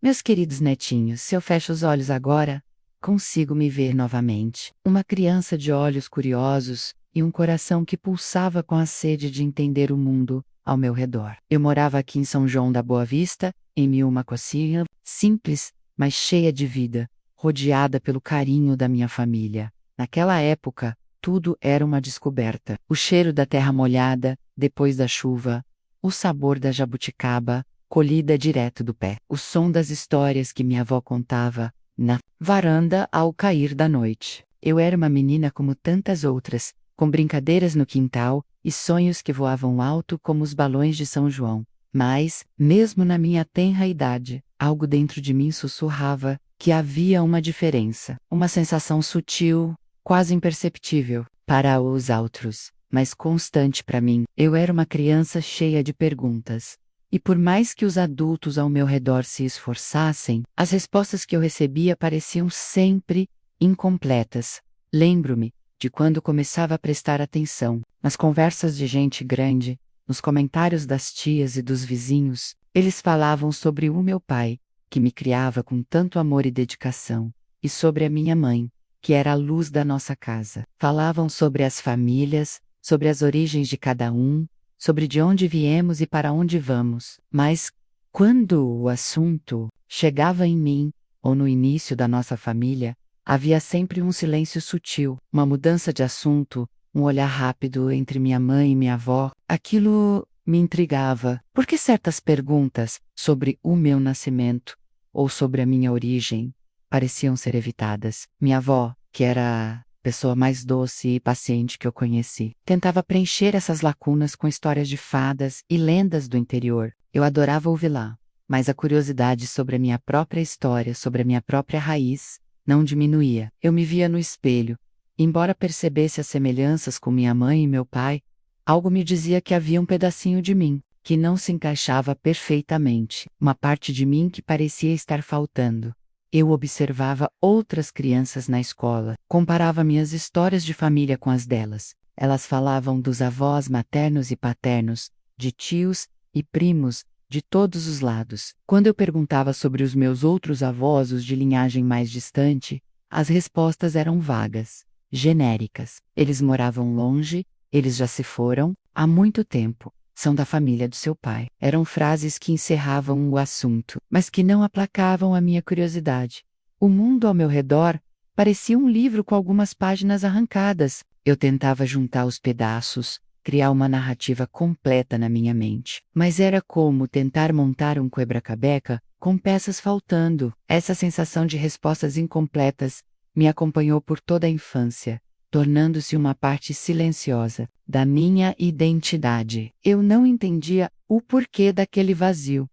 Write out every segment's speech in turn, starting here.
Meus queridos netinhos, se eu fecho os olhos agora, consigo me ver novamente. Uma criança de olhos curiosos e um coração que pulsava com a sede de entender o mundo ao meu redor. Eu morava aqui em São João da Boa Vista, em uma cocinha simples, mas cheia de vida, rodeada pelo carinho da minha família. Naquela época, tudo era uma descoberta. O cheiro da terra molhada, depois da chuva, o sabor da jabuticaba, colhida direto do pé, o som das histórias que minha avó contava na varanda ao cair da noite. Eu era uma menina como tantas outras, com brincadeiras no quintal e sonhos que voavam alto como os balões de São João. Mas, mesmo na minha tenra idade, algo dentro de mim sussurrava que havia uma diferença, uma sensação sutil, quase imperceptível para os outros, mas constante para mim. Eu era uma criança cheia de perguntas. E por mais que os adultos ao meu redor se esforçassem, as respostas que eu recebia pareciam sempre incompletas. Lembro-me de quando começava a prestar atenção nas conversas de gente grande, nos comentários das tias e dos vizinhos. Eles falavam sobre o meu pai, que me criava com tanto amor e dedicação, e sobre a minha mãe, que era a luz da nossa casa. Falavam sobre as famílias, sobre as origens de cada um, sobre de onde viemos e para onde vamos. Mas, quando o assunto chegava em mim, ou no início da nossa família, havia sempre um silêncio sutil, uma mudança de assunto, um olhar rápido entre minha mãe e minha avó. Aquilo me intrigava, porque certas perguntas sobre o meu nascimento, ou sobre a minha origem, pareciam ser evitadas. Minha avó, que era a pessoa mais doce e paciente que eu conheci, tentava preencher essas lacunas com histórias de fadas e lendas do interior. Eu adorava ouvi-la, mas a curiosidade sobre a minha própria história, sobre a minha própria raiz, não diminuía. Eu me via no espelho. Embora percebesse as semelhanças com minha mãe e meu pai, algo me dizia que havia um pedacinho de mim que não se encaixava perfeitamente, uma parte de mim que parecia estar faltando. Eu observava outras crianças na escola, comparava minhas histórias de família com as delas. Elas falavam dos avós maternos e paternos, de tios e primos, de todos os lados. Quando eu perguntava sobre os meus outros avós, os de linhagem mais distante, as respostas eram vagas, genéricas. Eles moravam longe, eles já se foram, há muito tempo. São da família do seu pai. Eram frases que encerravam o assunto, mas que não aplacavam a minha curiosidade. O mundo ao meu redor parecia um livro com algumas páginas arrancadas. Eu tentava juntar os pedaços, criar uma narrativa completa na minha mente. Mas era como tentar montar um quebra-cabeça com peças faltando. Essa sensação de respostas incompletas me acompanhou por toda a infância, tornando-se uma parte silenciosa da minha identidade. Eu não entendia o porquê daquele vazio,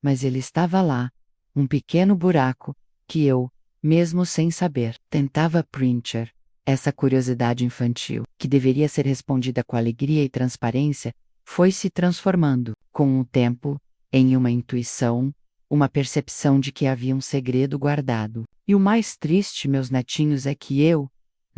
mas ele estava lá, um pequeno buraco, que eu, mesmo sem saber, tentava preencher. Essa curiosidade infantil, que deveria ser respondida com alegria e transparência, foi se transformando, com o tempo, em uma intuição, uma percepção de que havia um segredo guardado. E o mais triste, meus netinhos, é que eu,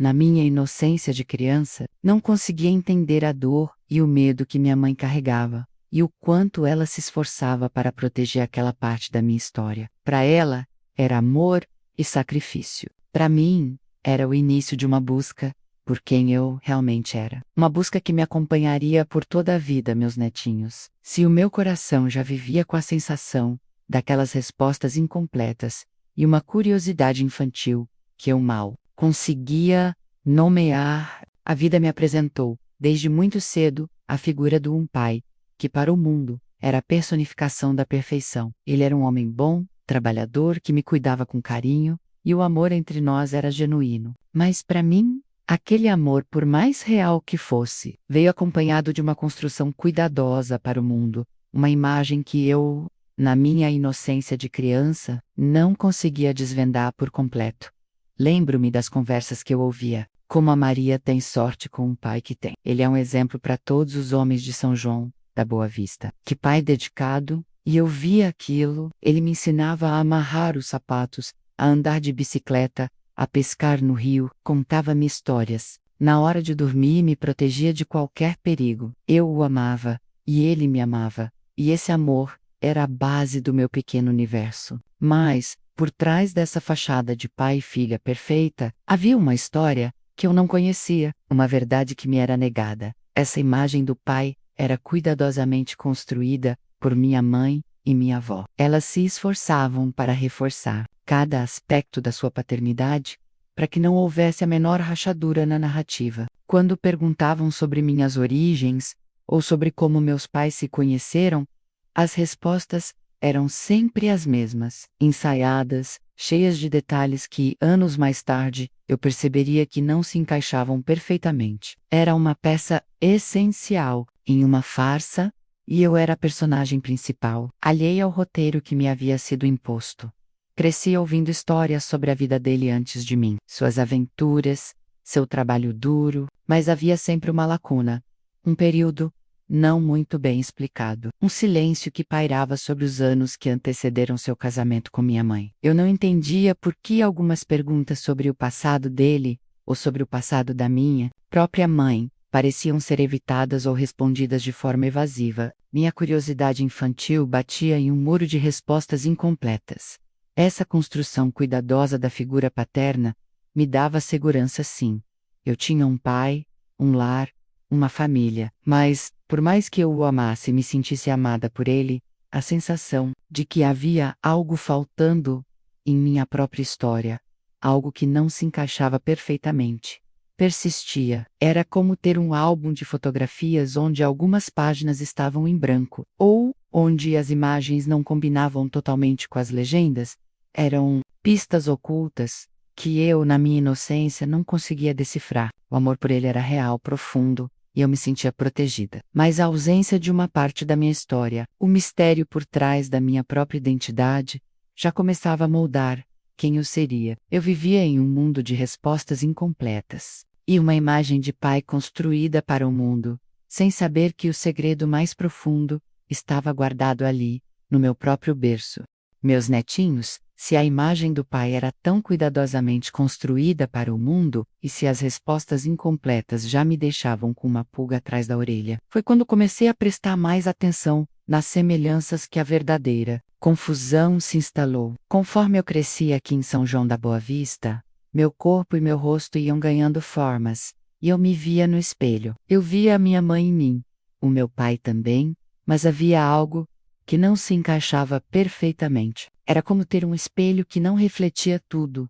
na minha inocência de criança, não conseguia entender a dor e o medo que minha mãe carregava, e o quanto ela se esforçava para proteger aquela parte da minha história. Para ela, era amor e sacrifício. Para mim, era o início de uma busca por quem eu realmente era. Uma busca que me acompanharia por toda a vida, meus netinhos. Se o meu coração já vivia com a sensação daquelas respostas incompletas e uma curiosidade infantil que eu mal conseguia nomear, a vida me apresentou, desde muito cedo, a figura de um pai, que para o mundo era a personificação da perfeição. Ele era um homem bom, trabalhador, que me cuidava com carinho, e o amor entre nós era genuíno. Mas para mim, aquele amor, por mais real que fosse, veio acompanhado de uma construção cuidadosa para o mundo, uma imagem que eu, na minha inocência de criança, não conseguia desvendar por completo. Lembro-me das conversas que eu ouvia. Como a Maria tem sorte com um pai que tem. Ele é um exemplo para todos os homens de São João da Boa Vista. Que pai dedicado, e eu via aquilo. Ele me ensinava a amarrar os sapatos, a andar de bicicleta, a pescar no rio, contava-me histórias. Na hora de dormir me protegia de qualquer perigo. Eu o amava, e ele me amava. E esse amor era a base do meu pequeno universo. Mas, por trás dessa fachada de pai e filha perfeita, havia uma história que eu não conhecia, uma verdade que me era negada. Essa imagem do pai era cuidadosamente construída por minha mãe e minha avó. Elas se esforçavam para reforçar cada aspecto da sua paternidade, para que não houvesse a menor rachadura na narrativa. Quando perguntavam sobre minhas origens, ou sobre como meus pais se conheceram, as respostas eram sempre as mesmas, ensaiadas, cheias de detalhes que, anos mais tarde, eu perceberia que não se encaixavam perfeitamente. Era uma peça essencial em uma farsa, e eu era a personagem principal, alheia ao roteiro que me havia sido imposto. Cresci ouvindo histórias sobre a vida dele antes de mim, suas aventuras, seu trabalho duro, mas havia sempre uma lacuna, um período não muito bem explicado, um silêncio que pairava sobre os anos que antecederam seu casamento com minha mãe. Eu não entendia por que algumas perguntas sobre o passado dele, ou sobre o passado da minha própria mãe, pareciam ser evitadas ou respondidas de forma evasiva. Minha curiosidade infantil batia em um muro de respostas incompletas. Essa construção cuidadosa da figura paterna me dava segurança, sim. Eu tinha um pai, um lar, uma família, mas, por mais que eu o amasse e me sentisse amada por ele, a sensação de que havia algo faltando em minha própria história, algo que não se encaixava perfeitamente, persistia. Era como ter um álbum de fotografias onde algumas páginas estavam em branco, ou onde as imagens não combinavam totalmente com as legendas. Eram pistas ocultas que eu, na minha inocência, não conseguia decifrar. O amor por ele era real, profundo, e eu me sentia protegida. Mas a ausência de uma parte da minha história, o mistério por trás da minha própria identidade, já começava a moldar quem eu seria. Eu vivia em um mundo de respostas incompletas, e uma imagem de pai construída para o mundo, sem saber que o segredo mais profundo estava guardado ali, no meu próprio berço. Meus netinhos, se a imagem do pai era tão cuidadosamente construída para o mundo, e se as respostas incompletas já me deixavam com uma pulga atrás da orelha, foi quando comecei a prestar mais atenção nas semelhanças que a verdadeira confusão se instalou. Conforme eu crescia aqui em São João da Boa Vista, meu corpo e meu rosto iam ganhando formas, e eu me via no espelho. Eu via a minha mãe em mim, o meu pai também, mas havia algo que não se encaixava perfeitamente. Era como ter um espelho que não refletia tudo.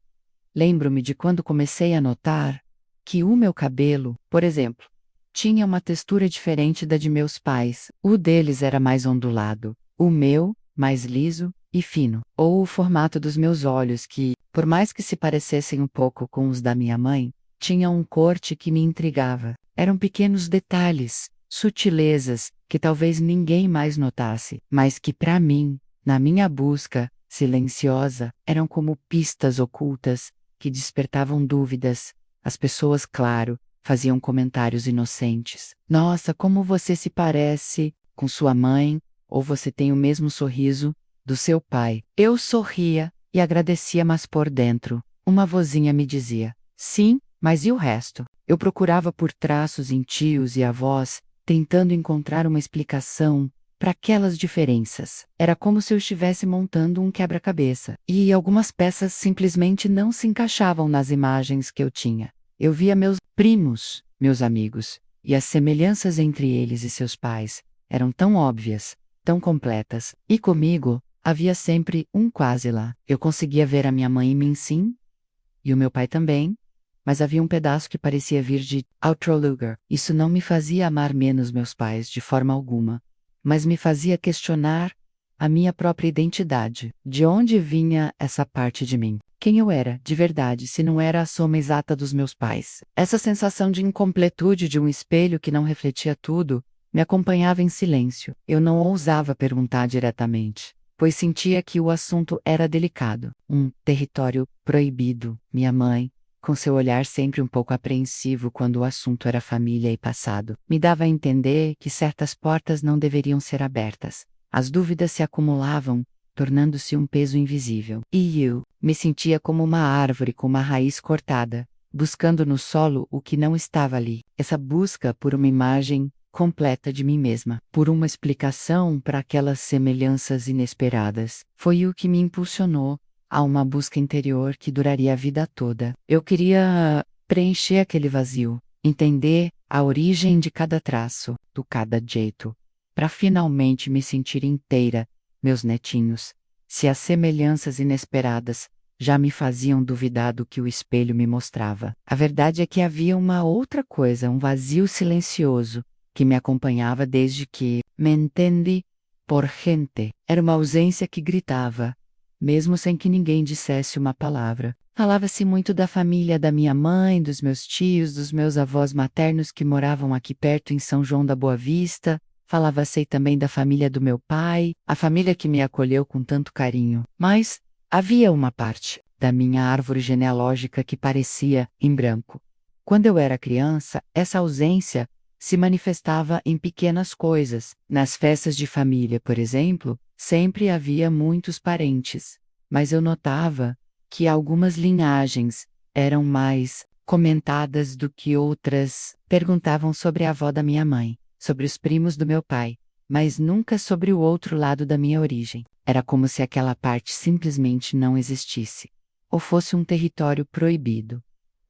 Lembro-me de quando comecei a notar que o meu cabelo, por exemplo, tinha uma textura diferente da de meus pais. O deles era mais ondulado, o meu, mais liso e fino. Ou o formato dos meus olhos que, por mais que se parecessem um pouco com os da minha mãe, tinham um corte que me intrigava. Eram pequenos detalhes, sutilezas, que talvez ninguém mais notasse, mas que para mim, na minha busca silenciosa, eram como pistas ocultas que despertavam dúvidas. As pessoas, claro, faziam comentários inocentes. Nossa, como você se parece com sua mãe, ou você tem o mesmo sorriso do seu pai. Eu sorria e agradecia, mas por dentro, uma vozinha me dizia: sim, mas e o resto? Eu procurava por traços em tios e avós, tentando encontrar uma explicação para aquelas diferenças. Era como se eu estivesse montando um quebra-cabeça, e algumas peças simplesmente não se encaixavam nas imagens que eu tinha. Eu via meus primos, meus amigos, e as semelhanças entre eles e seus pais eram tão óbvias, tão completas, e comigo havia sempre um quase lá. Eu conseguia ver a minha mãe em mim, sim, e o meu pai também, mas havia um pedaço que parecia vir de outro lugar. Isso não me fazia amar menos meus pais de forma alguma, mas me fazia questionar a minha própria identidade. De onde vinha essa parte de mim? Quem eu era, de verdade, se não era a soma exata dos meus pais? Essa sensação de incompletude de um espelho que não refletia tudo me acompanhava em silêncio. Eu não ousava perguntar diretamente, pois sentia que o assunto era delicado, um território proibido. Minha mãe, com seu olhar sempre um pouco apreensivo quando o assunto era família e passado, me dava a entender que certas portas não deveriam ser abertas. As dúvidas se acumulavam, tornando-se um peso invisível. E eu me sentia como uma árvore com uma raiz cortada, buscando no solo o que não estava ali. Essa busca por uma imagem completa de mim mesma, por uma explicação para aquelas semelhanças inesperadas. Foi o que me impulsionou a uma busca interior que duraria a vida toda. Eu queria preencher aquele vazio, entender a origem de cada traço, do cada jeito, para finalmente me sentir inteira, meus netinhos. Se as semelhanças inesperadas já me faziam duvidar do que o espelho me mostrava, a verdade é que havia uma outra coisa, um vazio silencioso, que me acompanhava desde que me entende por gente. Era uma ausência que gritava, mesmo sem que ninguém dissesse uma palavra. Falava-se muito da família da minha mãe, dos meus tios, dos meus avós maternos que moravam aqui perto em São João da Boa Vista. Falava-se também da família do meu pai, a família que me acolheu com tanto carinho. Mas havia uma parte da minha árvore genealógica que parecia em branco. Quando eu era criança, essa ausência se manifestava em pequenas coisas. Nas festas de família, por exemplo, sempre havia muitos parentes, mas eu notava que algumas linhagens eram mais comentadas do que outras. Perguntavam sobre a avó da minha mãe, sobre os primos do meu pai, mas nunca sobre o outro lado da minha origem. Era como se aquela parte simplesmente não existisse, ou fosse um território proibido.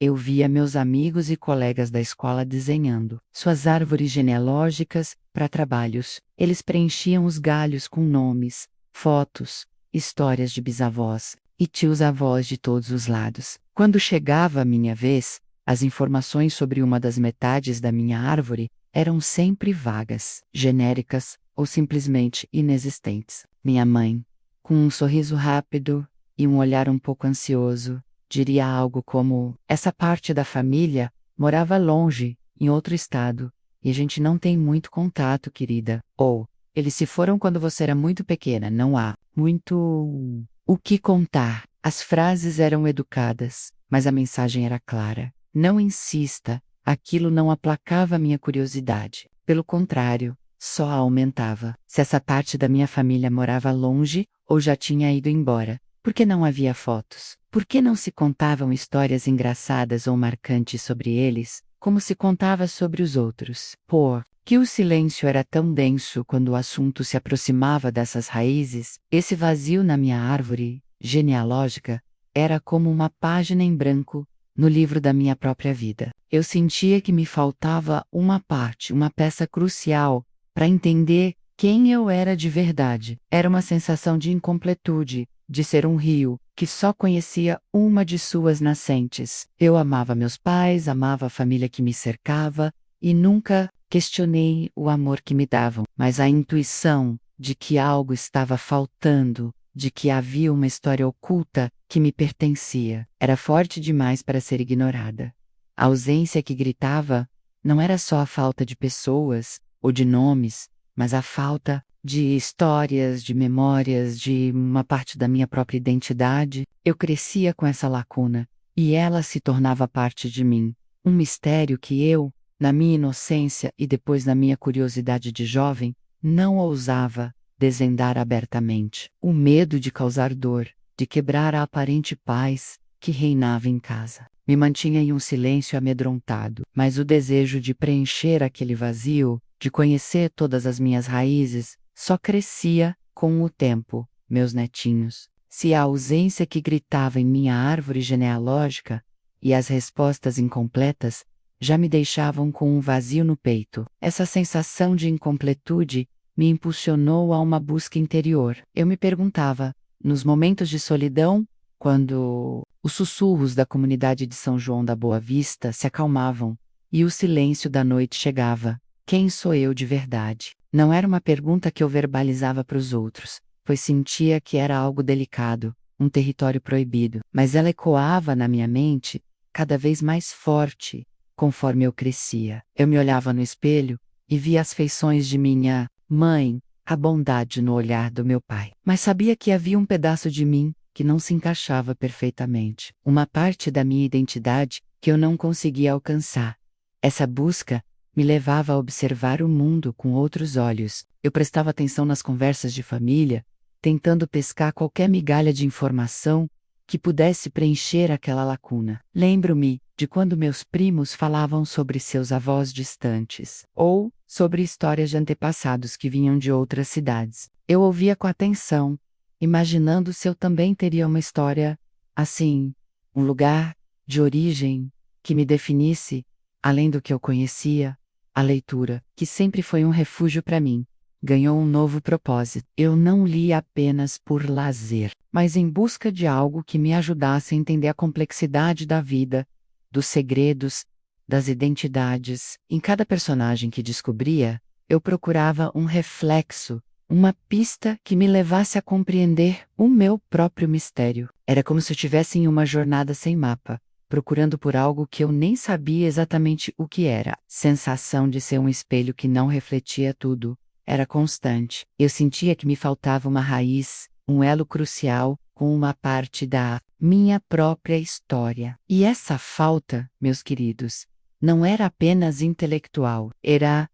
Eu via meus amigos e colegas da escola desenhando suas árvores genealógicas para trabalhos. Eles preenchiam os galhos com nomes, fotos, histórias de bisavós e tios-avós de todos os lados. Quando chegava a minha vez, as informações sobre uma das metades da minha árvore eram sempre vagas, genéricas ou simplesmente inexistentes. Minha mãe, com um sorriso rápido e um olhar um pouco ansioso, diria algo como: essa parte da família morava longe, em outro estado, e a gente não tem muito contato, querida. Ou, eles se foram quando você era muito pequena, não há muito o que contar. As frases eram educadas, mas a mensagem era clara. Não insista, aquilo não aplacava minha curiosidade. Pelo contrário, só a aumentava. Se essa parte da minha família morava longe ou já tinha ido embora, por que não havia fotos? Por que não se contavam histórias engraçadas ou marcantes sobre eles, como se contava sobre os outros? Por que o silêncio era tão denso quando o assunto se aproximava dessas raízes? Esse vazio na minha árvore genealógica era como uma página em branco no livro da minha própria vida. Eu sentia que me faltava uma parte, uma peça crucial para entender quem eu era de verdade. Era uma sensação de incompletude, de ser um rio que só conhecia uma de suas nascentes. Eu amava meus pais, amava a família que me cercava e nunca questionei o amor que me davam, mas a intuição de que algo estava faltando, de que havia uma história oculta que me pertencia, era forte demais para ser ignorada. A ausência que gritava não era só a falta de pessoas ou de nomes, mas a falta de histórias, de memórias, de uma parte da minha própria identidade. Eu crescia com essa lacuna, e ela se tornava parte de mim. Um mistério que eu, na minha inocência e depois na minha curiosidade de jovem, não ousava desvendar abertamente. O medo de causar dor, de quebrar a aparente paz que reinava em casa, me mantinha em um silêncio amedrontado, mas o desejo de preencher aquele vazio, de conhecer todas as minhas raízes, só crescia com o tempo, meus netinhos. Se a ausência que gritava em minha árvore genealógica e as respostas incompletas já me deixavam com um vazio no peito, essa sensação de incompletude me impulsionou a uma busca interior. Eu me perguntava, nos momentos de solidão, quando os sussurros da comunidade de São João da Boa Vista se acalmavam e o silêncio da noite chegava: quem sou eu de verdade? Não era uma pergunta que eu verbalizava para os outros, pois sentia que era algo delicado, um território proibido, mas ela ecoava na minha mente, cada vez mais forte, conforme eu crescia. Eu me olhava no espelho e via as feições de minha mãe, a bondade no olhar do meu pai, mas sabia que havia um pedaço de mim que não se encaixava perfeitamente, uma parte da minha identidade que eu não conseguia alcançar. Essa busca me levava a observar o mundo com outros olhos. Eu prestava atenção nas conversas de família, tentando pescar qualquer migalha de informação que pudesse preencher aquela lacuna. Lembro-me de quando meus primos falavam sobre seus avós distantes, ou sobre histórias de antepassados que vinham de outras cidades. Eu ouvia com atenção, imaginando se eu também teria uma história assim, um lugar de origem que me definisse, além do que eu conhecia. A leitura, que sempre foi um refúgio para mim, ganhou um novo propósito. Eu não li apenas por lazer, mas em busca de algo que me ajudasse a entender a complexidade da vida, dos segredos, das identidades. Em cada personagem que descobria, eu procurava um reflexo, uma pista que me levasse a compreender o meu próprio mistério. Era como se eu estivesse em uma jornada sem mapa, procurando por algo que eu nem sabia exatamente o que era. Sensação de ser um espelho que não refletia tudo era constante. Eu sentia que me faltava uma raiz, um elo crucial com uma parte da minha própria história. E essa falta, meus queridos, não era apenas intelectual, era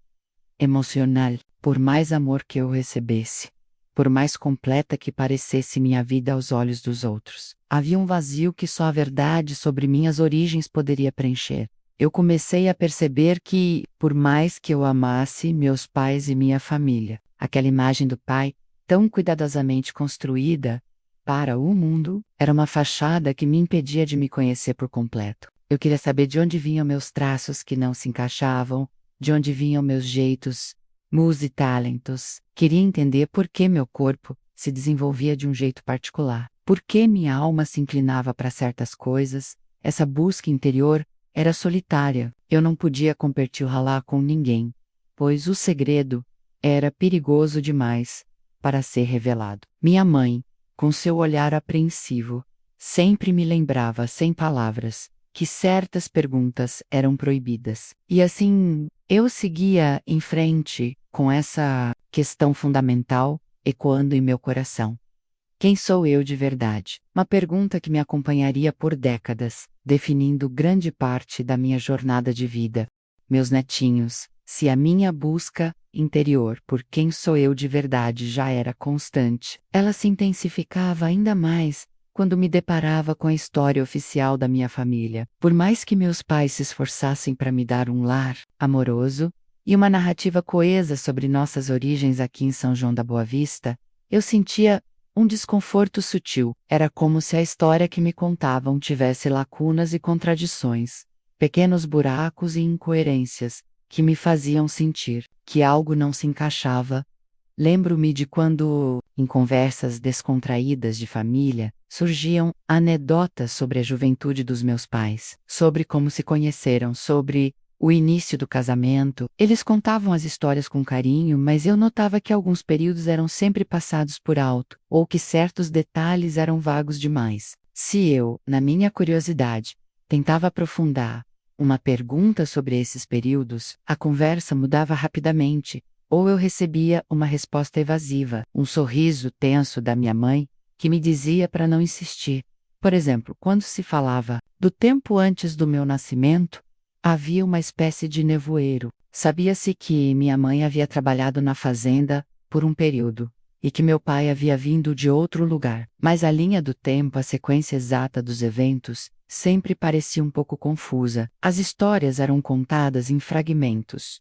emocional. Por mais amor que eu recebesse, por mais completa que parecesse minha vida aos olhos dos outros, havia um vazio que só a verdade sobre minhas origens poderia preencher. Eu comecei a perceber que, por mais que eu amasse meus pais e minha família, aquela imagem do pai, tão cuidadosamente construída para o mundo, era uma fachada que me impedia de me conhecer por completo. Eu queria saber de onde vinham meus traços que não se encaixavam, de onde vinham meus jeitos, multitalentos. Queria entender por que meu corpo se desenvolvia de um jeito particular, por que minha alma se inclinava para certas coisas. Essa busca interior era solitária. Eu não podia compartilhá-la com ninguém, pois o segredo era perigoso demais para ser revelado. Minha mãe, com seu olhar apreensivo, sempre me lembrava, sem palavras, que certas perguntas eram proibidas. E assim, eu seguia em frente com essa questão fundamental ecoando em meu coração. Quem sou eu de verdade? Uma pergunta que me acompanharia por décadas, definindo grande parte da minha jornada de vida. Meus netinhos, se a minha busca interior por quem sou eu de verdade já era constante, ela se intensificava ainda mais quando me deparava com a história oficial da minha família. Por mais que meus pais se esforçassem para me dar um lar amoroso e uma narrativa coesa sobre nossas origens aqui em São João da Boa Vista, eu sentia um desconforto sutil. Era como se a história que me contavam tivesse lacunas e contradições, pequenos buracos e incoerências, que me faziam sentir que algo não se encaixava. Lembro-me de quando, em conversas descontraídas de família, surgiam anedotas sobre a juventude dos meus pais, sobre como se conheceram, sobre o início do casamento. Eles contavam as histórias com carinho, mas eu notava que alguns períodos eram sempre passados por alto, ou que certos detalhes eram vagos demais. Se eu, na minha curiosidade, tentava aprofundar uma pergunta sobre esses períodos, a conversa mudava rapidamente, ou eu recebia uma resposta evasiva, um sorriso tenso da minha mãe, que me dizia para não insistir. Por exemplo, quando se falava do tempo antes do meu nascimento, havia uma espécie de nevoeiro. Sabia-se que minha mãe havia trabalhado na fazenda por um período, e que meu pai havia vindo de outro lugar. Mas a linha do tempo, a sequência exata dos eventos, sempre parecia um pouco confusa. As histórias eram contadas em fragmentos,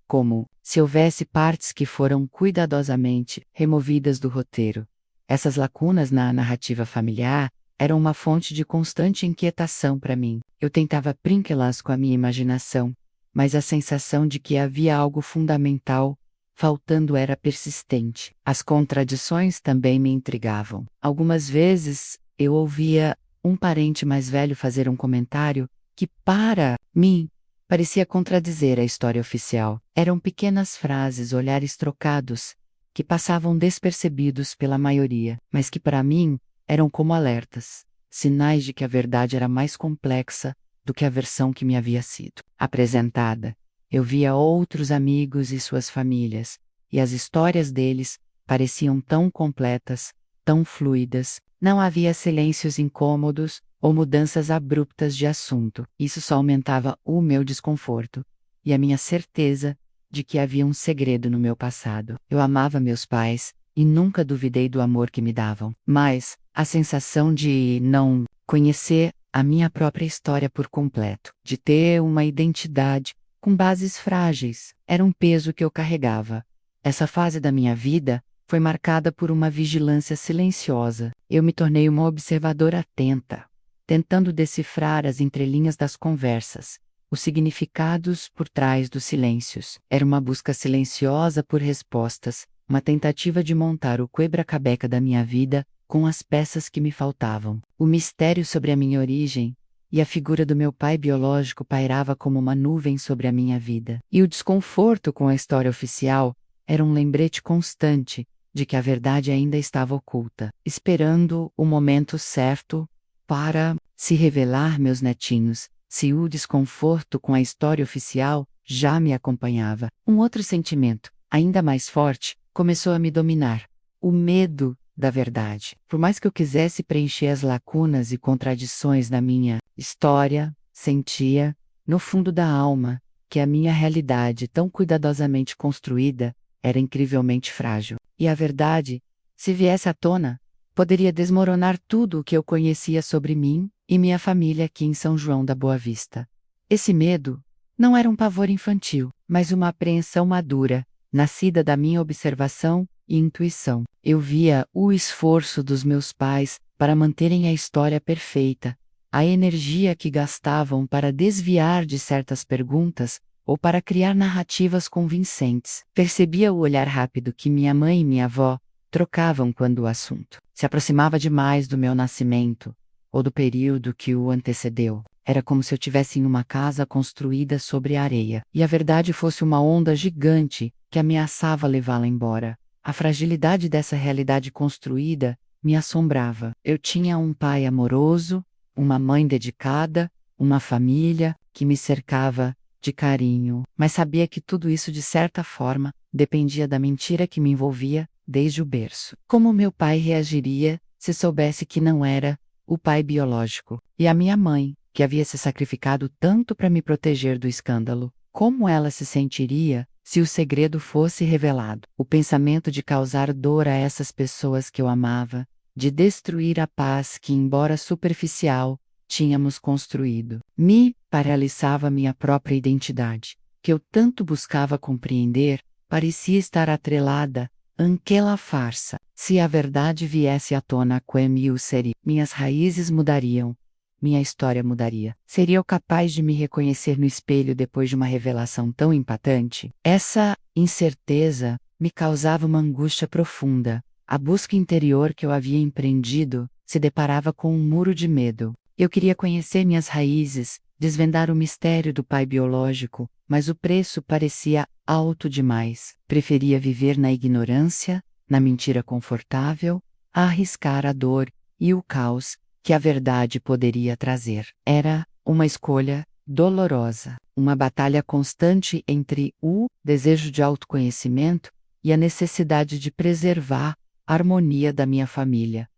como se houvesse partes que foram cuidadosamente removidas do roteiro. Essas lacunas na narrativa familiar eram uma fonte de constante inquietação para mim. Eu tentava preenchê-las com a minha imaginação, mas a sensação de que havia algo fundamental faltando era persistente. As contradições também me intrigavam. Algumas vezes eu ouvia um parente mais velho fazer um comentário que, para mim, parecia contradizer a história oficial. Eram pequenas frases, olhares trocados, que passavam despercebidos pela maioria, mas que para mim eram como alertas, sinais de que a verdade era mais complexa do que a versão que me havia sido apresentada. Eu via outros amigos e suas famílias, e as histórias deles pareciam tão completas, tão fluidas. Não havia silêncios incômodos ou mudanças abruptas de assunto. Isso só aumentava o meu desconforto e a minha certeza de que havia um segredo no meu passado. Eu amava meus pais, e nunca duvidei do amor que me davam. Mas a sensação de não conhecer a minha própria história por completo, de ter uma identidade com bases frágeis, era um peso que eu carregava. Essa fase da minha vida foi marcada por uma vigilância silenciosa. Eu me tornei uma observadora atenta, tentando decifrar as entrelinhas das conversas, os significados por trás dos silêncios. Era uma busca silenciosa por respostas, uma tentativa de montar o quebra-cabeça da minha vida com as peças que me faltavam. O mistério sobre a minha origem e a figura do meu pai biológico pairava como uma nuvem sobre a minha vida. E o desconforto com a história oficial era um lembrete constante de que a verdade ainda estava oculta, esperando o momento certo para se revelar, meus netinhos. Se o desconforto com a história oficial já me acompanhava, um outro sentimento, ainda mais forte, começou a me dominar: o medo da verdade. Por mais que eu quisesse preencher as lacunas e contradições da minha história, sentia, no fundo da alma, que a minha realidade, tão cuidadosamente construída, era incrivelmente frágil. E a verdade, se viesse à tona, poderia desmoronar tudo o que eu conhecia sobre mim e minha família aqui em São João da Boa Vista. Esse medo não era um pavor infantil, mas uma apreensão madura, nascida da minha observação e intuição. Eu via o esforço dos meus pais para manterem a história perfeita, a energia que gastavam para desviar de certas perguntas ou para criar narrativas convincentes. Percebia o olhar rápido que minha mãe e minha avó trocavam quando o assunto se aproximava demais do meu nascimento ou do período que o antecedeu. Era como se eu tivesse em uma casa construída sobre a areia, e a verdade fosse uma onda gigante que ameaçava levá-la embora. A fragilidade dessa realidade construída me assombrava. Eu tinha um pai amoroso, uma mãe dedicada, uma família que me cercava de carinho, mas sabia que tudo isso, de certa forma, dependia da mentira que me envolvia desde o berço. Como meu pai reagiria se soubesse que não era o pai biológico? E a minha mãe, que havia se sacrificado tanto para me proteger do escândalo, como ela se sentiria se o segredo fosse revelado? O pensamento de causar dor a essas pessoas que eu amava, de destruir a paz que, embora superficial, tínhamos construído, me paralisava. Minha própria identidade, que eu tanto buscava compreender, parecia estar atrelada àquela farsa. Se a verdade viesse à tona, como seria? Minhas raízes mudariam. Minha história mudaria. Seria eu capaz de me reconhecer no espelho depois de uma revelação tão impactante? Essa incerteza me causava uma angústia profunda. A busca interior que eu havia empreendido se deparava com um muro de medo. Eu queria conhecer minhas raízes, desvendar o mistério do pai biológico, mas o preço parecia alto demais. Preferia viver na ignorância, na mentira confortável, a arriscar a dor e o caos que a verdade poderia trazer. Era uma escolha dolorosa, uma batalha constante entre o desejo de autoconhecimento e a necessidade de preservar a harmonia da minha família.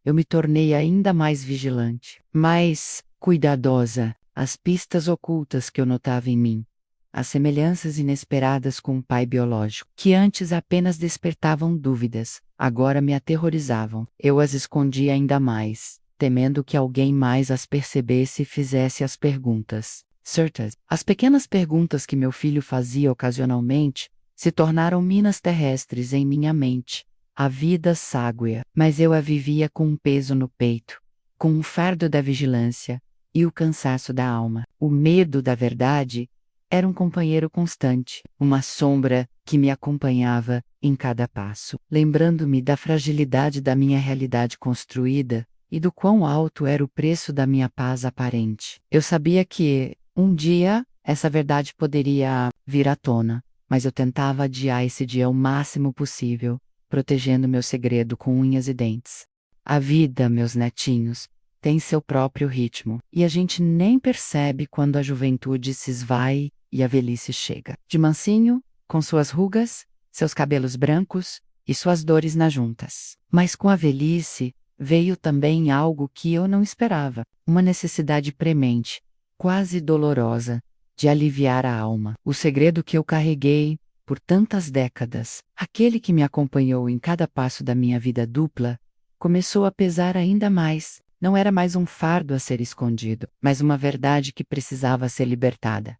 Eu me tornei ainda mais vigilante, mais cuidadosa. As pistas ocultas que eu notava em mim, as semelhanças inesperadas com o pai biológico, que antes apenas despertavam dúvidas, agora me aterrorizavam. Eu as escondia ainda mais, temendo que alguém mais as percebesse e fizesse as perguntas certas. As pequenas perguntas que meu filho fazia ocasionalmente se tornaram minas terrestres em minha mente. A vida ságuea, mas eu a vivia com um peso no peito, com o fardo da vigilância e o cansaço da alma. O medo da verdade era um companheiro constante, uma sombra que me acompanhava em cada passo, lembrando-me da fragilidade da minha realidade construída e do quão alto era o preço da minha paz aparente. Eu sabia que, um dia, essa verdade poderia vir à tona, mas eu tentava adiar esse dia o máximo possível, protegendo meu segredo com unhas e dentes. A vida, meus netinhos, tem seu próprio ritmo, e a gente nem percebe quando a juventude se esvai e a velhice chega. De mansinho, com suas rugas, seus cabelos brancos e suas dores nas juntas. Mas com a velhice, veio também algo que eu não esperava, uma necessidade premente, quase dolorosa, de aliviar a alma. O segredo que eu carreguei por tantas décadas, aquele que me acompanhou em cada passo da minha vida dupla, começou a pesar ainda mais. Não era mais um fardo a ser escondido, mas uma verdade que precisava ser libertada.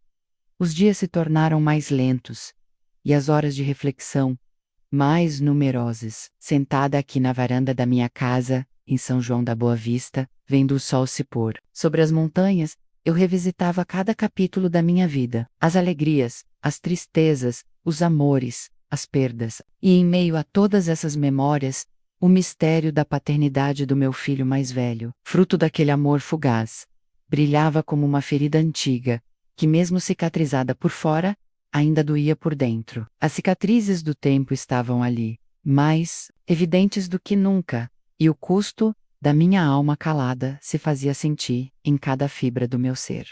Os dias se tornaram mais lentos, e as horas de reflexão mais numerosas. Sentada aqui na varanda da minha casa, em São João da Boa Vista, vendo o sol se pôr sobre as montanhas, eu revisitava cada capítulo da minha vida, as alegrias, as tristezas, os amores, as perdas, e em meio a todas essas memórias, o mistério da paternidade do meu filho mais velho, fruto daquele amor fugaz, brilhava como uma ferida antiga, que mesmo cicatrizada por fora, ainda doía por dentro. As cicatrizes do tempo estavam ali, mais evidentes do que nunca, e o custo da minha alma calada se fazia sentir em cada fibra do meu ser.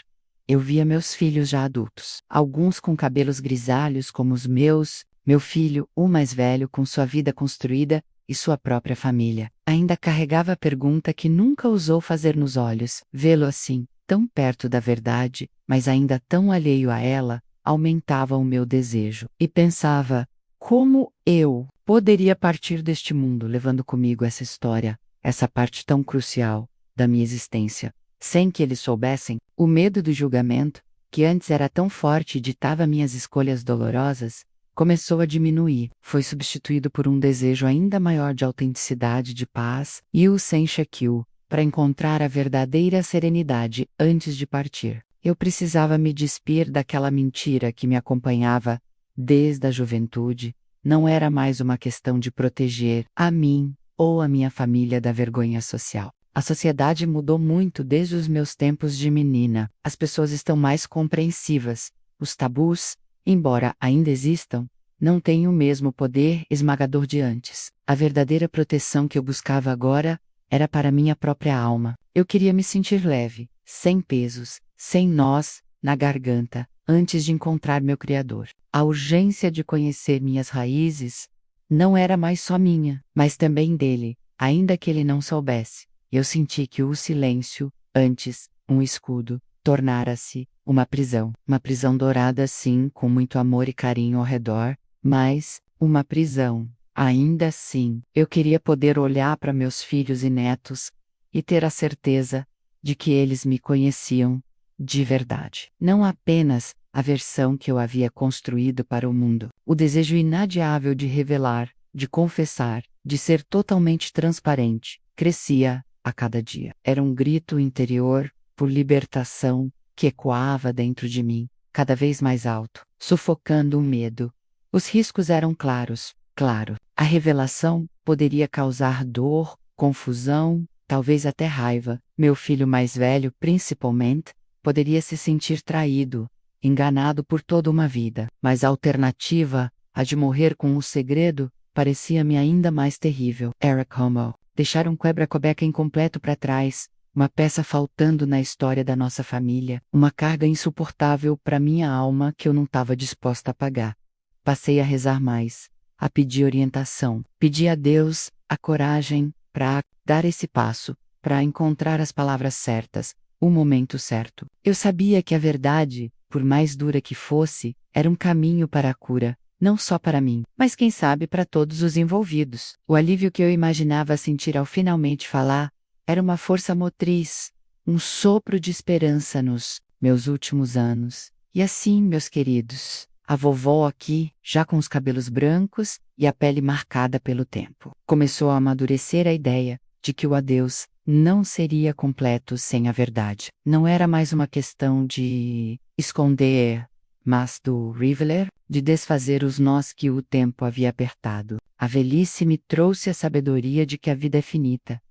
Eu via meus filhos já adultos, alguns com cabelos grisalhos como os meus, meu filho, o mais velho, com sua vida construída e sua própria família. Ainda carregava a pergunta que nunca ousou fazer nos olhos. Vê-lo assim, tão perto da verdade, mas ainda tão alheio a ela, aumentava o meu desejo. E pensava, como eu poderia partir deste mundo levando comigo essa história, essa parte tão crucial da minha existência, sem que eles soubessem? O medo do julgamento, que antes era tão forte e ditava minhas escolhas dolorosas, começou a diminuir. Foi substituído por um desejo ainda maior de autenticidade, de paz, e o sem Shaquille, para encontrar a verdadeira serenidade antes de partir. Eu precisava me despir daquela mentira que me acompanhava desde a juventude. Não era mais uma questão de proteger a mim ou a minha família da vergonha social. A sociedade mudou muito desde os meus tempos de menina. As pessoas estão mais compreensivas. Os tabus, embora ainda existam, não têm o mesmo poder esmagador de antes. A verdadeira proteção que eu buscava agora era para minha própria alma. Eu queria me sentir leve, sem pesos, sem nós na garganta, antes de encontrar meu Criador. A urgência de conhecer minhas raízes não era mais só minha, mas também dele, ainda que ele não soubesse. Eu senti que o silêncio, antes um escudo, tornara-se uma prisão dourada sim, com muito amor e carinho ao redor, mas uma prisão. Ainda assim, eu queria poder olhar para meus filhos e netos e ter a certeza de que eles me conheciam de verdade. Não apenas a versão que eu havia construído para o mundo. O desejo inadiável de revelar, de confessar, de ser totalmente transparente, crescia a cada dia. Era um grito interior por libertação que ecoava dentro de mim, cada vez mais alto, sufocando o medo. Os riscos eram claros, claro. A revelação poderia causar dor, confusão, talvez até raiva. Meu filho mais velho, principalmente, poderia se sentir traído, enganado por toda uma vida. Mas a alternativa, a de morrer com o segredo, parecia-me ainda mais terrível. Era como deixar um quebra-cabeça incompleto para trás, uma peça faltando na história da nossa família, uma carga insuportável para minha alma que eu não estava disposta a pagar. Passei a rezar mais, a pedir orientação, pedi a Deus a coragem para dar esse passo, para encontrar as palavras certas, o momento certo. Eu sabia que a verdade, por mais dura que fosse, era um caminho para a cura, não só para mim, mas quem sabe para todos os envolvidos. O alívio que eu imaginava sentir ao finalmente falar era uma força motriz, um sopro de esperança nos meus últimos anos. E assim, meus queridos, a vovó aqui, já com os cabelos brancos e a pele marcada pelo tempo, começou a amadurecer a ideia de que o adeus não seria completo sem a verdade. Não era mais uma questão de esconder, mas do revelar, de desfazer os nós que o tempo havia apertado. A velhice me trouxe a sabedoria de que a vida é finita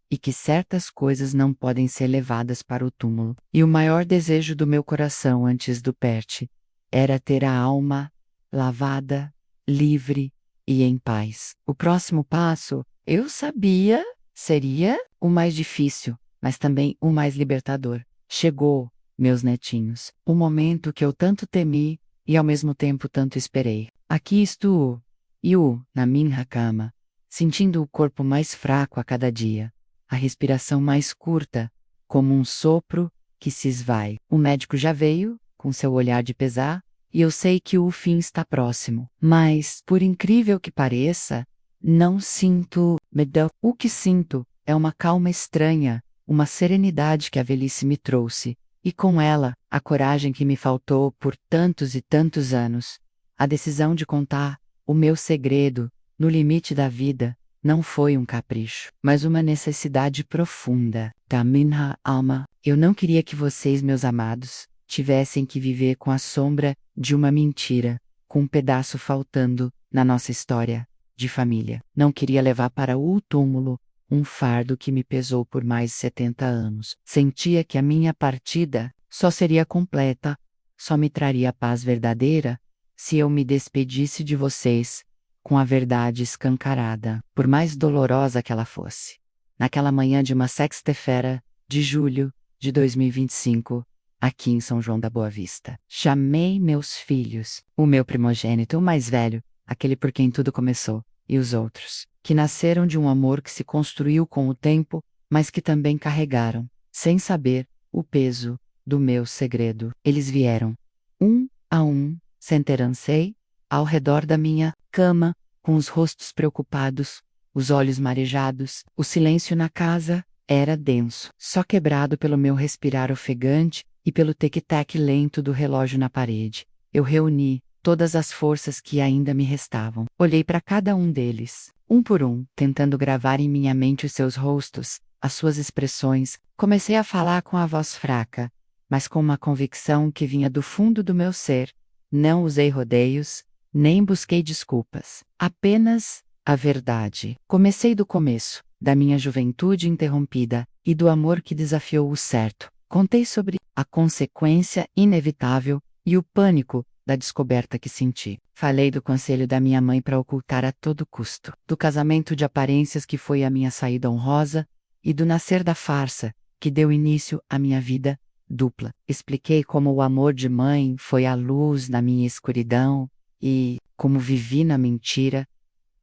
e que certas coisas não podem ser levadas para o túmulo. E o maior desejo do meu coração antes do perte era ter a alma lavada, livre e em paz. O próximo passo, eu sabia, seria o mais difícil, mas também o mais libertador. Chegou, meus netinhos, o momento que eu tanto temi e ao mesmo tempo tanto esperei. Aqui estou, eu, na minha cama, sentindo o corpo mais fraco a cada dia, a respiração mais curta, como um sopro que se esvai. O médico já veio, com seu olhar de pesar, e eu sei que o fim está próximo. Mas, por incrível que pareça, não sinto medo. O que sinto é uma calma estranha, uma serenidade que a velhice me trouxe, e com ela, a coragem que me faltou por tantos e tantos anos. A decisão de contar o meu segredo, no limite da vida, não foi um capricho, mas uma necessidade profunda da minha alma. Eu não queria que vocês, meus amados, tivessem que viver com a sombra de uma mentira, com um pedaço faltando na nossa história de família. Não queria levar para o túmulo um fardo que me pesou por mais de 70 anos. Sentia que a minha partida só seria completa, só me traria paz verdadeira, se eu me despedisse de vocês com a verdade escancarada, por mais dolorosa que ela fosse. Naquela manhã de uma sexta-feira de julho de 2025, aqui em São João da Boa Vista, chamei meus filhos, o meu primogênito, o mais velho, aquele por quem tudo começou, e os outros, que nasceram de um amor que se construiu com o tempo, mas que também carregaram, sem saber, o peso do meu segredo. Eles vieram, um a um, sentarancei, ao redor da minha cama, com os rostos preocupados, os olhos marejados. O silêncio na casa era denso, só quebrado pelo meu respirar ofegante e pelo tic-tac lento do relógio na parede. Eu reuni todas as forças que ainda me restavam. Olhei para cada um deles, um por um, tentando gravar em minha mente os seus rostos, as suas expressões. Comecei a falar com a voz fraca, mas com uma convicção que vinha do fundo do meu ser. Não usei rodeios, nem busquei desculpas. Apenas a verdade. Comecei do começo, da minha juventude interrompida e do amor que desafiou o certo. Contei sobre a consequência inevitável e o pânico da descoberta que senti. Falei do conselho da minha mãe para ocultar a todo custo, do casamento de aparências que foi a minha saída honrosa e do nascer da farsa que deu início à minha vida dupla. Expliquei como o amor de mãe foi a luz na minha escuridão e como vivi na mentira,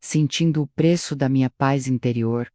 sentindo o preço da minha paz interior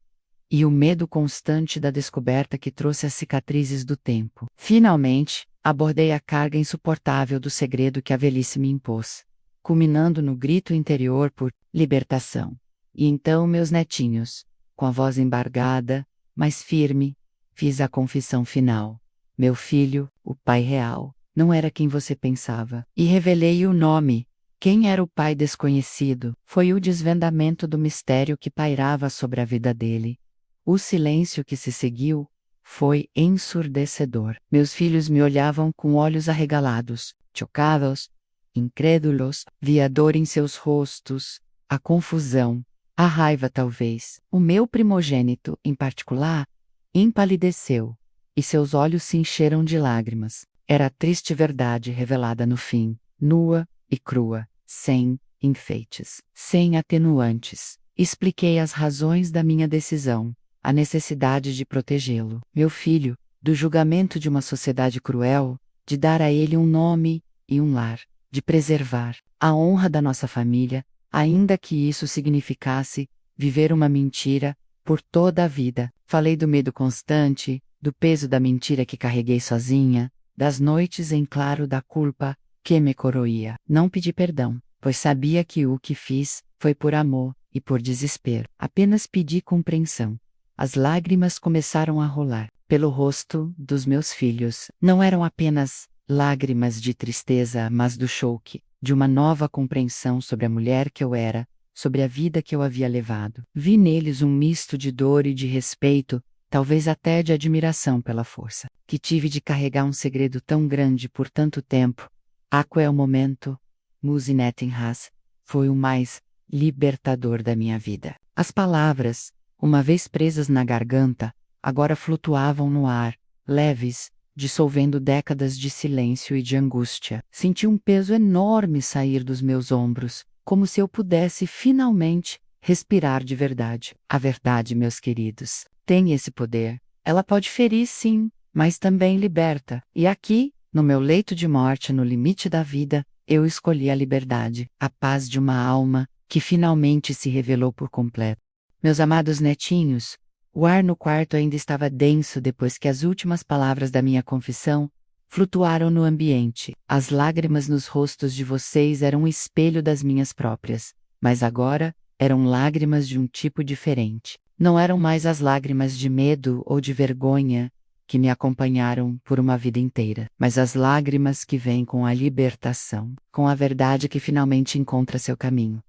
e o medo constante da descoberta que trouxe as cicatrizes do tempo. Finalmente, abordei a carga insuportável do segredo que a velhice me impôs, culminando no grito interior por libertação. E então, meus netinhos, com a voz embargada, mas firme, fiz a confissão final. Meu filho, o pai real, não era quem você pensava. E revelei o nome. Quem era o pai desconhecido? Foi o desvendamento do mistério que pairava sobre a vida dele. O silêncio que se seguiu foi ensurdecedor. Meus filhos me olhavam com olhos arregalados, chocados, incrédulos, via a dor em seus rostos, a confusão, a raiva talvez. O meu primogênito, em particular, empalideceu, e seus olhos se encheram de lágrimas. Era a triste verdade revelada no fim, nua e crua, sem enfeites, sem atenuantes. Expliquei as razões da minha decisão, a necessidade de protegê-lo, meu filho, do julgamento de uma sociedade cruel, de dar a ele um nome e um lar, de preservar a honra da nossa família, ainda que isso significasse viver uma mentira por toda a vida. Falei do medo constante, do peso da mentira que carreguei sozinha, das noites em claro da culpa que me coroía. Não pedi perdão, pois sabia que o que fiz foi por amor e por desespero. Apenas pedi compreensão. As lágrimas começaram a rolar pelo rosto dos meus filhos. Não eram apenas lágrimas de tristeza, mas do choque, de uma nova compreensão sobre a mulher que eu era, sobre a vida que eu havia levado. Vi neles um misto de dor e de respeito, talvez até de admiração pela força que tive de carregar um segredo tão grande por tanto tempo. Aquele momento, Musinetinhas, foi o mais libertador da minha vida. As palavras, uma vez presas na garganta, agora flutuavam no ar, leves, dissolvendo décadas de silêncio e de angústia. Senti um peso enorme sair dos meus ombros, como se eu pudesse finalmente respirar de verdade. A verdade, meus queridos, tem esse poder. Ela pode ferir, sim, mas também liberta. E aqui, no meu leito de morte, no limite da vida, eu escolhi a liberdade, a paz de uma alma que finalmente se revelou por completo. Meus amados netinhos, o ar no quarto ainda estava denso depois que as últimas palavras da minha confissão flutuaram no ambiente. As lágrimas nos rostos de vocês eram um espelho das minhas próprias, mas agora eram lágrimas de um tipo diferente. Não eram mais as lágrimas de medo ou de vergonha que me acompanharam por uma vida inteira, mas as lágrimas que vêm com a libertação, com a verdade que finalmente encontra seu caminho.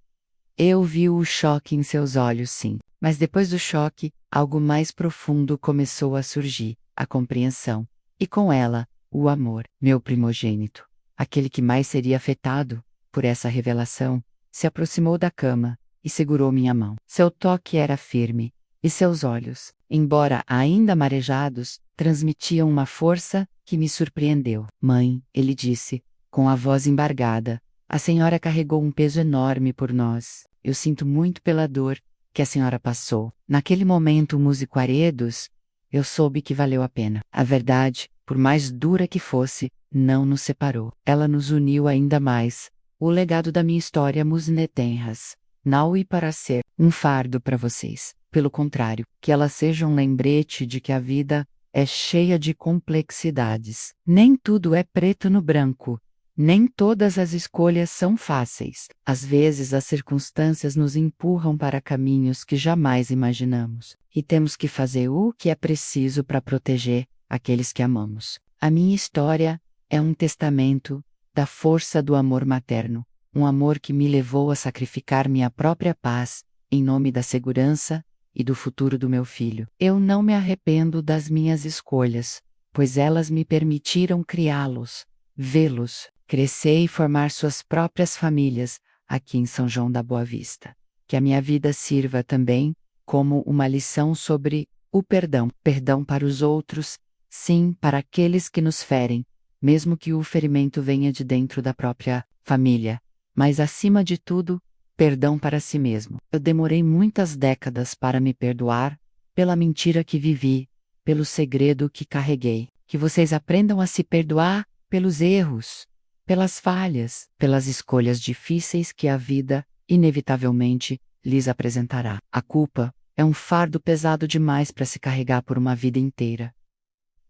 Eu vi o choque em seus olhos, sim, mas depois do choque, algo mais profundo começou a surgir, a compreensão, e com ela, o amor. Meu primogênito, aquele que mais seria afetado por essa revelação, se aproximou da cama e segurou minha mão. Seu toque era firme, e seus olhos, embora ainda marejados, transmitiam uma força que me surpreendeu. Mãe, ele disse, com a voz embargada, a senhora carregou um peso enorme por nós. Eu sinto muito pela dor que a senhora passou. Naquele momento, o músico Aredos, eu soube que valeu a pena. A verdade, por mais dura que fosse, não nos separou. Ela nos uniu ainda mais. O legado da minha história Musnetenras não é para ser um fardo para vocês. Pelo contrário, que ela seja um lembrete de que a vida é cheia de complexidades. Nem tudo é preto no branco. Nem todas as escolhas são fáceis. Às vezes as circunstâncias nos empurram para caminhos que jamais imaginamos. E temos que fazer o que é preciso para proteger aqueles que amamos. A minha história é um testamento da força do amor materno. Um amor que me levou a sacrificar minha própria paz, em nome da segurança e do futuro do meu filho. Eu não me arrependo das minhas escolhas, pois elas me permitiram criá-los, vê-los, crescer e formar suas próprias famílias aqui em São João da Boa Vista. Que a minha vida sirva também como uma lição sobre o perdão. Perdão para os outros, sim, para aqueles que nos ferem, mesmo que o ferimento venha de dentro da própria família. Mas acima de tudo, perdão para si mesmo. Eu demorei muitas décadas para me perdoar pela mentira que vivi, pelo segredo que carreguei. Que vocês aprendam a se perdoar pelos erros, pelas falhas, pelas escolhas difíceis que a vida, inevitavelmente, lhes apresentará. A culpa é um fardo pesado demais para se carregar por uma vida inteira.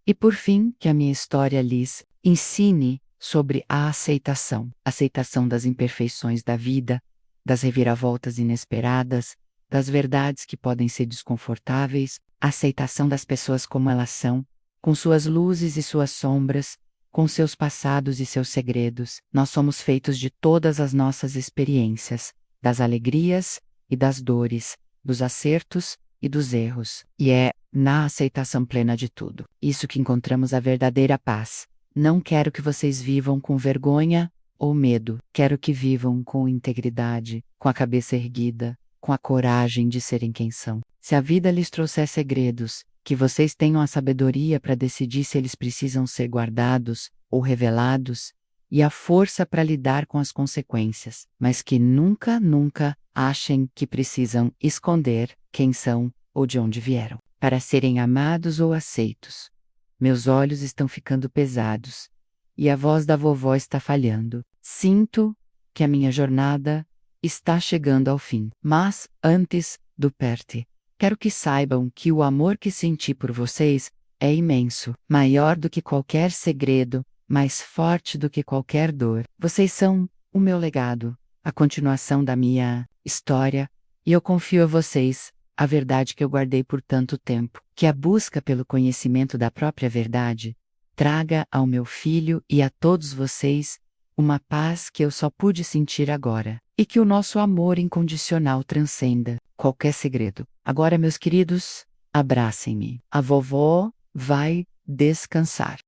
E por fim, que a minha história lhes ensine sobre a aceitação das imperfeições da vida, das reviravoltas inesperadas, das verdades que podem ser desconfortáveis, a aceitação das pessoas como elas são, com suas luzes e suas sombras, com seus passados e seus segredos. Nós somos feitos de todas as nossas experiências, das alegrias e das dores, dos acertos e dos erros. E é na aceitação plena de tudo isso que encontramos a verdadeira paz. Não quero que vocês vivam com vergonha ou medo. Quero que vivam com integridade, com a cabeça erguida, com a coragem de serem quem são. Se a vida lhes trouxer segredos, que vocês tenham a sabedoria para decidir se eles precisam ser guardados ou revelados, e a força para lidar com as consequências, mas que nunca, nunca achem que precisam esconder quem são ou de onde vieram, para serem amados ou aceitos. Meus olhos estão ficando pesados, e a voz da vovó está falhando. Sinto que a minha jornada está chegando ao fim. Mas, antes do parte, quero que saibam que o amor que senti por vocês é imenso, maior do que qualquer segredo, mais forte do que qualquer dor. Vocês são o meu legado, a continuação da minha história, e eu confio a vocês a verdade que eu guardei por tanto tempo. Que a busca pelo conhecimento da própria verdade traga ao meu filho e a todos vocês uma paz que eu só pude sentir agora. E que o nosso amor incondicional transcenda qualquer segredo. Agora, meus queridos, abracem-me. A vovó vai descansar.